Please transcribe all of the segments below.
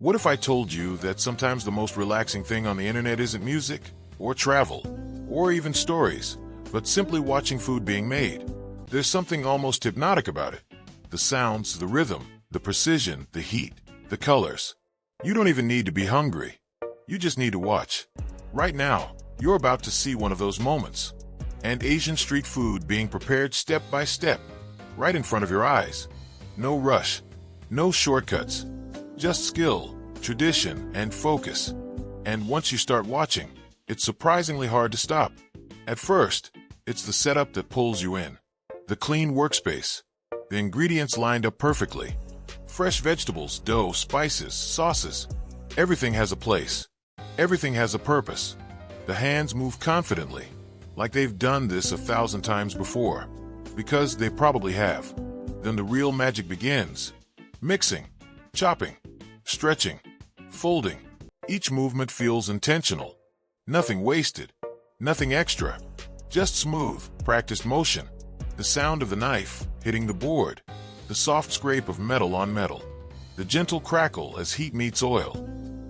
What if I told you that sometimes the most relaxing thing on the internet isn't music, or travel, or even stories, but simply watching food being made? There's something almost hypnotic about it. The sounds, the rhythm, the precision, the heat, the colors. You don't even need to be hungry. You just need to watch. Right now, you're about to see one of those moments. And Asian street food being prepared step by step, right in front of your eyes. No rush, no shortcuts, just skill, tradition, and focus. And once you start watching, it's surprisingly hard to stop. At first, it's the setup that pulls you in. The clean workspace, the ingredients lined up perfectly. Fresh vegetables, dough, spices, sauces. Everything has a place. Everything has a purpose. The hands move confidently, like they've done this 1,000 times before. Because they probably have. Then the real magic begins. Mixing, chopping, stretching, folding. Each movement feels intentional. Nothing wasted. Nothing extra. Just smooth, practiced motion. The sound of the knife hitting the board. The soft scrape of metal on metal. The gentle crackle as heat meets oil.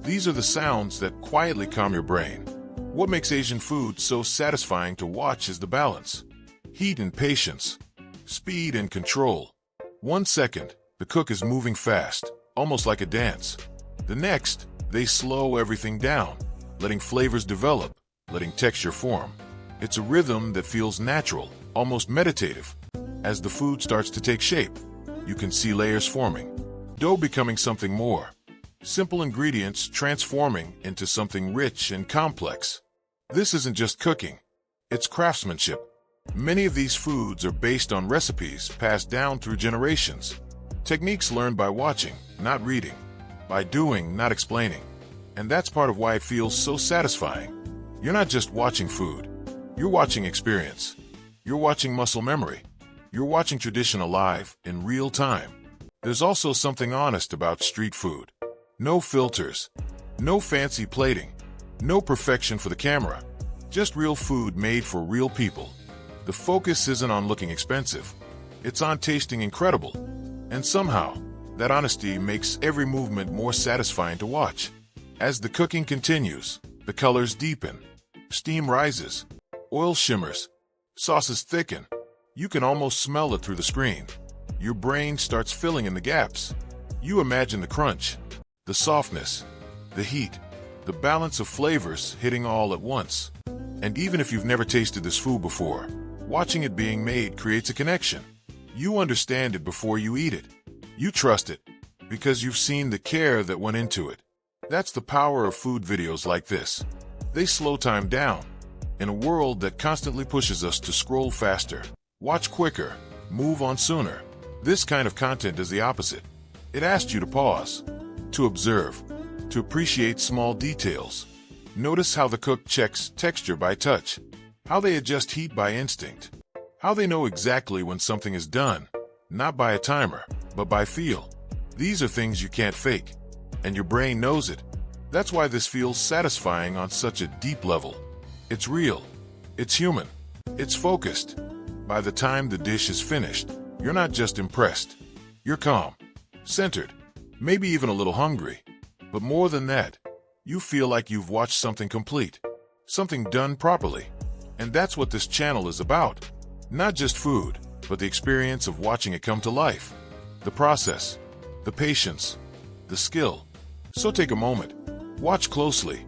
These are the sounds that quietly calm your brain. What makes Asian food so satisfying to watch is the balance. Heat and patience. Speed and control. 1 second, the cook is moving fast, almost like a dance. The next, they slow everything down, letting flavors develop, letting texture form. It's a rhythm that feels natural, almost meditative. As the food starts to take shape, you can see layers forming, dough becoming something more, simple ingredients transforming into something rich and complex. This isn't just cooking, it's craftsmanship. Many of these foods are based on recipes passed down through generations. Techniques learned by watching, not reading. By doing, not explaining. And that's part of why it feels so satisfying. You're not just watching food. You're watching experience. You're watching muscle memory. You're watching tradition alive in real time. There's also something honest about street food. No filters. No fancy plating. No perfection for the camera. Just real food made for real people. The focus isn't on looking expensive. It's on tasting incredible. And somehow, that honesty makes every movement more satisfying to watch. As the cooking continues, the colors deepen. Steam rises. Oil shimmers. Sauces thicken. You can almost smell it through the screen. Your brain starts filling in the gaps. You imagine the crunch, the softness, the heat, the balance of flavors hitting all at once. And even if you've never tasted this food before, watching it being made creates a connection. You understand it before you eat it. You trust it because you've seen the care that went into it. That's the power of food videos like this. They slow time down. In a world that constantly pushes us to scroll faster, watch quicker, move on sooner, this kind of content is the opposite. It asks you to pause, to observe, to appreciate small details. Notice how the cook checks texture by touch, how they adjust heat by instinct, how they know exactly when something is done, not by a timer, but by feel. These are things you can't fake, and your brain knows it. That's why this feels satisfying on such a deep level. It's real, it's human, it's focused. By the time the dish is finished, you're not just impressed. You're calm, centered, maybe even a little hungry. But more than that, you feel like you've watched something complete, something done properly. And that's what this channel is about. Not just food, but the experience of watching it come to life. The process, the patience, the skill. So take a moment, watch closely.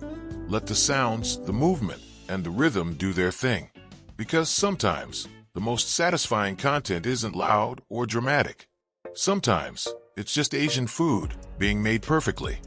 Let the sounds, the movement, and the rhythm do their thing. Because sometimes, the most satisfying content isn't loud or dramatic. Sometimes, it's just Asian food being made perfectly.